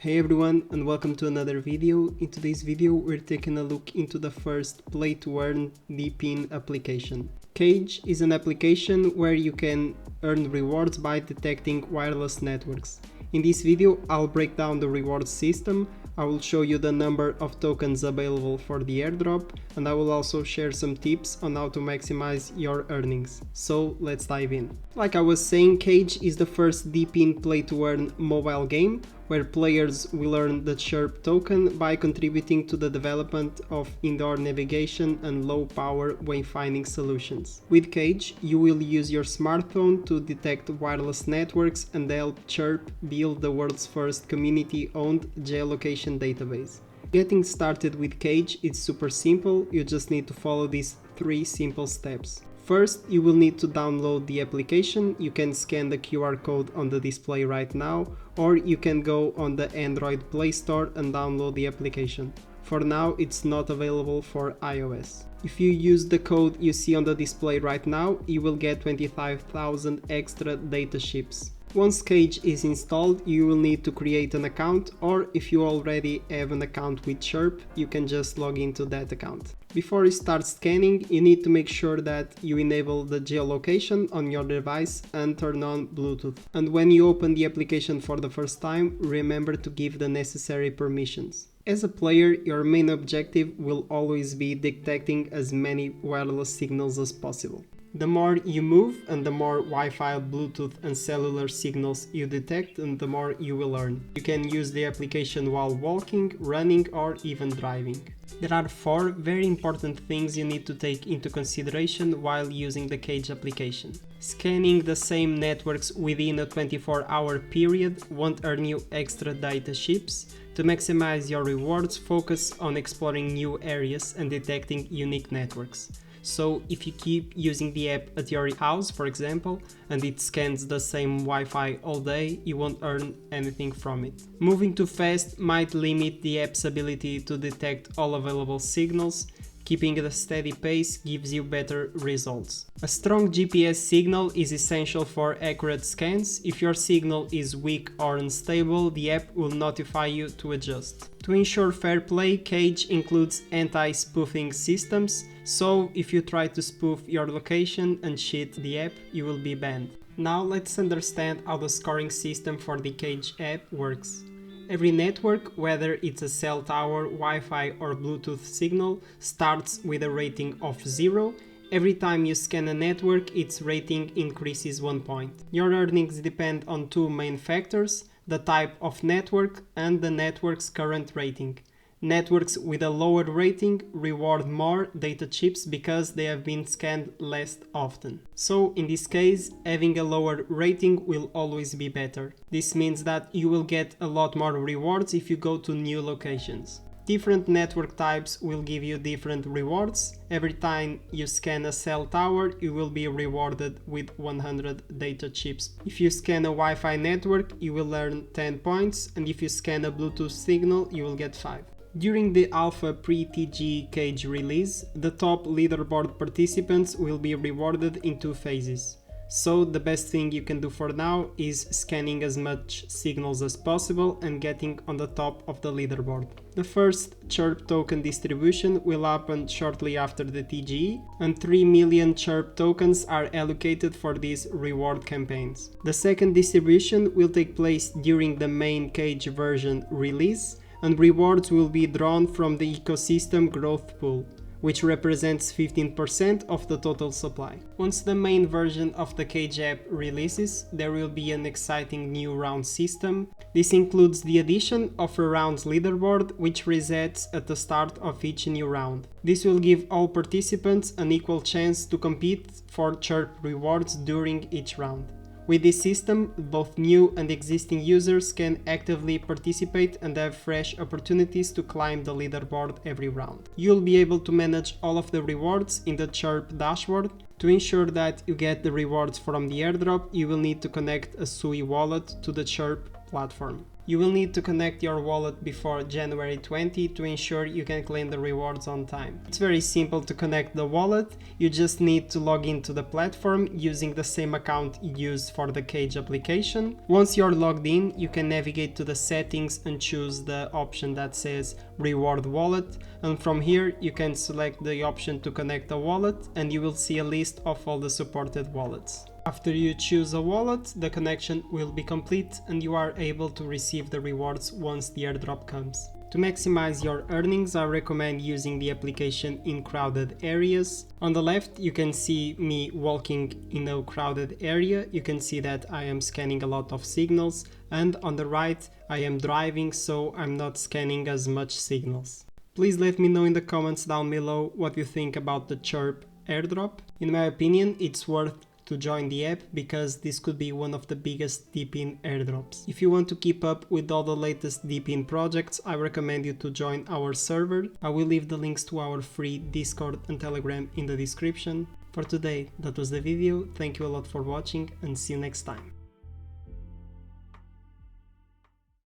Hey everyone, and welcome to another video. In today's video we're taking a look into the first play to earn DePIN application. Kage is an application where you can earn rewards by detecting wireless networks. In this video I'll break down the reward system, I will show you the number of tokens available for the airdrop, and I will also share some tips on how to maximize your earnings. So let's dive in. Like I was saying, Kage is the first DePIN play to earn mobile game where players will earn the Chirp token by contributing to the development of indoor navigation and low power wayfinding solutions. With Kage, you will use your smartphone to detect wireless networks and help Chirp build the world's first community-owned geolocation database. Getting started with Kage is super simple, you just need to follow these 3 simple steps. First, you will need to download the application. You can scan the QR code on the display right now, or you can go on the Android Play Store and download the application. For now, it's not available for iOS. If you use the code you see on the display right now, you will get 25,000 extra data chips. Once Kage is installed, you will need to create an account, or if you already have an account with Chirp, you can just log into that account. Before you start scanning, you need to make sure that you enable the geolocation on your device and turn on Bluetooth. And when you open the application for the first time, remember to give the necessary permissions. As a player, your main objective will always be detecting as many wireless signals as possible. The more you move and the more Wi-Fi, Bluetooth and cellular signals you detect, and the more you will earn. You can use the application while walking, running or even driving. There are 4 very important things you need to take into consideration while using the Kage application. Scanning the same networks within a 24-hour period won't earn you extra data chips. To maximize your rewards, focus on exploring new areas and detecting unique networks. So if you keep using the app at your house, for example, and it scans the same Wi-Fi all day, you won't earn anything from it. Moving too fast might limit the app's ability to detect all available signals. Keeping a steady pace gives you better results. A strong GPS signal is essential for accurate scans. If your signal is weak or unstable, the app will notify you to adjust. To ensure fair play, Kage includes anti-spoofing systems, so if you try to spoof your location and cheat the app, you will be banned. Now let's understand how the scoring system for the Kage app works. Every network, whether it's a cell tower, Wi-Fi or Bluetooth signal, starts with a rating of 0. Every time you scan a network, its rating increases 1 point. Your earnings depend on 2 main factors: the type of network and the network's current rating. Networks with a lower rating reward more data chips because they have been scanned less often. So in this case, having a lower rating will always be better. This means that you will get a lot more rewards if you go to new locations. Different network types will give you different rewards. Every time you scan a cell tower, you will be rewarded with 100 data chips. If you scan a Wi-Fi network, you will earn 10 points, and if you scan a Bluetooth signal, you will get 5. During the alpha pre-TGE Kage release, the top leaderboard participants will be rewarded in 2 phases. So the best thing you can do for now is scanning as much signals as possible and getting on the top of the leaderboard. The first Chirp token distribution will happen shortly after the TGE, and 3 million Chirp tokens are allocated for these reward campaigns. The second distribution will take place during the main Kage version release, and rewards will be drawn from the ecosystem growth pool, which represents 15% of the total supply. Once the main version of the Kage app releases, there will be an exciting new round system. This includes the addition of a rounds leaderboard, which resets at the start of each new round. This will give all participants an equal chance to compete for Chirp rewards during each round. With this system, both new and existing users can actively participate and have fresh opportunities to climb the leaderboard every round. You'll be able to manage all of the rewards in the Chirp dashboard. To ensure that you get the rewards from the airdrop, you will need to connect a SUI wallet to the Chirp platform. You will need to connect your wallet before January 20 to ensure you can claim the rewards on time. It's very simple to connect the wallet. You just need to log into the platform using the same account you used for the Kage application. Once you're logged in, you can navigate to the settings and choose the option that says Reward Wallet, and from here you can select the option to connect a wallet and you will see a list of all the supported wallets. After you choose a wallet, the connection will be complete and you are able to receive the rewards once the airdrop comes. To maximize your earnings, I recommend using the application in crowded areas. On the left, you can see me walking in a crowded area. You can see that I am scanning a lot of signals, and on the right, I am driving, so I'm not scanning as much signals. Please let me know in the comments down below what you think about the Chirp airdrop. In my opinion, it's worth to join the app because this could be one of the biggest DePIN airdrops. If you want to keep up with all the latest DePIN projects, I recommend you to join our server. I will leave the links to our free Discord and Telegram in the description. For today, that was the video. Thank you a lot for watching and see you next time.